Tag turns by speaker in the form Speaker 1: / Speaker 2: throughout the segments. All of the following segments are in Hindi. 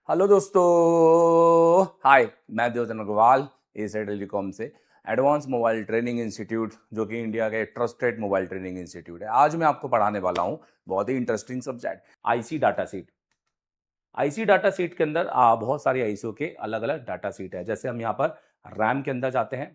Speaker 1: हेलो दोस्तों, हाय। मैं देवचंद अग्रवाल एसर टेलीकॉम से एडवांस मोबाइल ट्रेनिंग इंस्टीट्यूट, जो कि इंडिया का एक ट्रस्टेड मोबाइल ट्रेनिंग इंस्टीट्यूट है। आज मैं आपको पढ़ाने वाला हूँ बहुत ही interesting subject, IC data sheet. IC data sheet के अंदर बहुत सारी आईसीओ के अलग अलग डाटा सीट है। जैसे हम यहाँ पर रैम के अंदर जाते हैं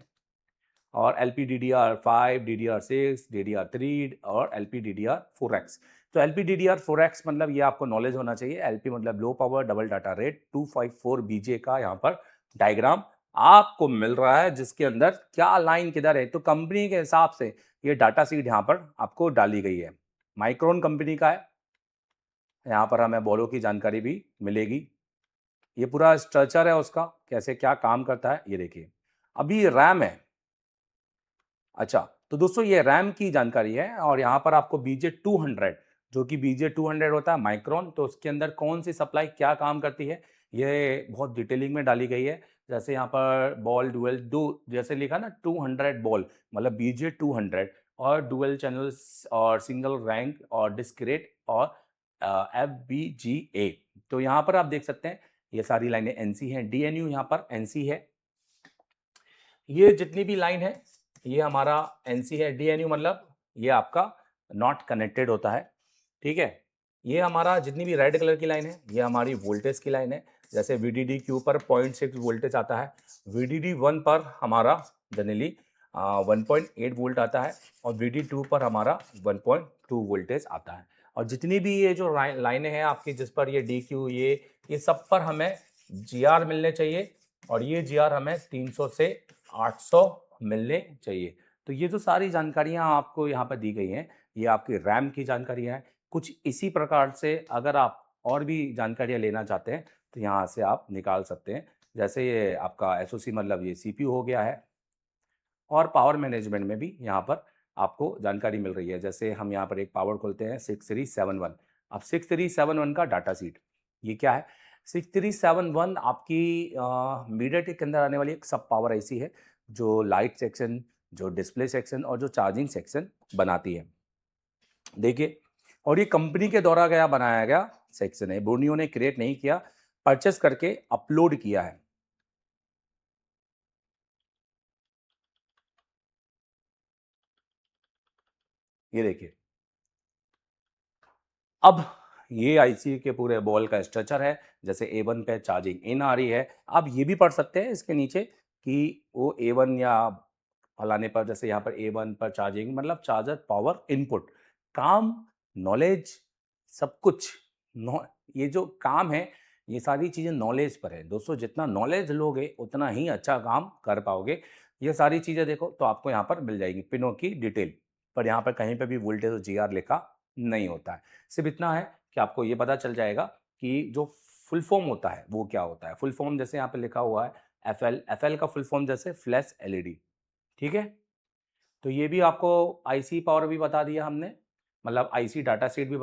Speaker 1: और LPDDR5, DDR6, DDR3 और LPDDR4X। तो LPDDR4X मतलब ये आपको नॉलेज होना चाहिए। LP मतलब low power double data rate 254 BJ का यहाँ पर डायग्राम आपको मिल रहा है, जिसके अंदर क्या लाइन किधर है। तो कंपनी के हिसाब से ये डाटा सीट यहाँ पर आपको डाली गई है। माइक्रोन कंपनी का है। यहाँ पर हमें बोलो की जानकारी भी मिलेगी। ये पूरा स्ट्रक्चर है उसका, कैसे क्या काम करता है ये देखिए। अभी रैम है। अच्छा, तो दोस्तों ये रैम की जानकारी है और यहाँ पर आपको BJ200, जो कि BJ200 होता है माइक्रोन, तो उसके अंदर कौन सी सप्लाई क्या काम करती है ये बहुत डिटेलिंग में डाली गई है। जैसे यहाँ पर बॉल डुअल दो, जैसे लिखा ना 200 बॉल मतलब BJ200, और डुअल चैनल्स और सिंगल रैंक और डिस्क्रेट और FBGA। तो यहाँ पर आप देख सकते हैं ये सारी लाइनें NC हैं। DNU यहाँ पर NC है। ये जितनी भी लाइन है ये हमारा NC है। DNU मतलब ये आपका नॉट कनेक्टेड होता है, ठीक है। ये हमारा जितनी भी रेड कलर की लाइन है ये हमारी वोल्टेज की लाइन है। जैसे VDD पर 0.6 वोल्टेज आता है, VDD1 पर हमारा जनरली 1.8 वोल्ट आता है और VDD2 पर हमारा 1.2 वोल्टेज आता है। और जितनी भी ये जो लाइनें हैं आपकी, जिस पर ये DQ ये सब पर हमें GR मिलने चाहिए और ये GR हमें 300 से 800 मिलने चाहिए। तो ये जो सारी जानकारियां आपको यहाँ पर दी गई हैं ये आपकी रैम की जानकारियां हैं। कुछ इसी प्रकार से अगर आप और भी जानकारियां लेना चाहते हैं तो यहाँ से आप निकाल सकते हैं। जैसे ये आपका SOC मतलब ये CPU हो गया है, और पावर मैनेजमेंट में भी यहाँ पर आपको जानकारी मिल रही है। जैसे हम यहाँ पर एक पावर खोलते हैं 6371। अब 6371 का डाटा सीट ये क्या है। 6371 आपकी मीडियाटेक के अंदर आने वाली एक सब पावर आईसी है, जो लाइट सेक्शन, जो डिस्प्ले सेक्शन और जो चार्जिंग सेक्शन बनाती है। देखिए, और ये कंपनी के द्वारा गया बनाया गया सेक्शन है, बोनियो ने क्रिएट नहीं किया, परचेस करके अपलोड किया है। ये देखिए, अब ये आईसी के पूरे बॉल का स्ट्रक्चर है। जैसे A1 पे चार्जिंग इन आ रही है। आप ये भी पढ़ सकते हैं इसके नीचे कि वो A1 या फलाने पर, जैसे यहाँ पर A1 पर चार्जिंग मतलब चार्जर पावर इनपुट, काम, नॉलेज, सब कुछ ये जो काम है ये सारी चीज़ें नॉलेज पर है। दोस्तों जितना नॉलेज लोगे उतना ही अच्छा काम कर पाओगे। ये सारी चीज़ें देखो तो आपको यहाँ पर मिल जाएगी पिनों की डिटेल, पर यहाँ पर कहीं पर भी वोल्टेज और GR लिखा नहीं होता है। सिर्फ इतना है कि आपको ये पता चल जाएगा कि जो फुल फॉर्म होता है वो क्या होता है। फुल फॉर्म जैसे यहाँ पे लिखा हुआ है FL का फुल फॉर्म जैसे फ्लैश LED, ठीक है। तो ये भी आपको आईसी पावर भी बता दिया हमने, मतलब आईसी डाटा सीट भी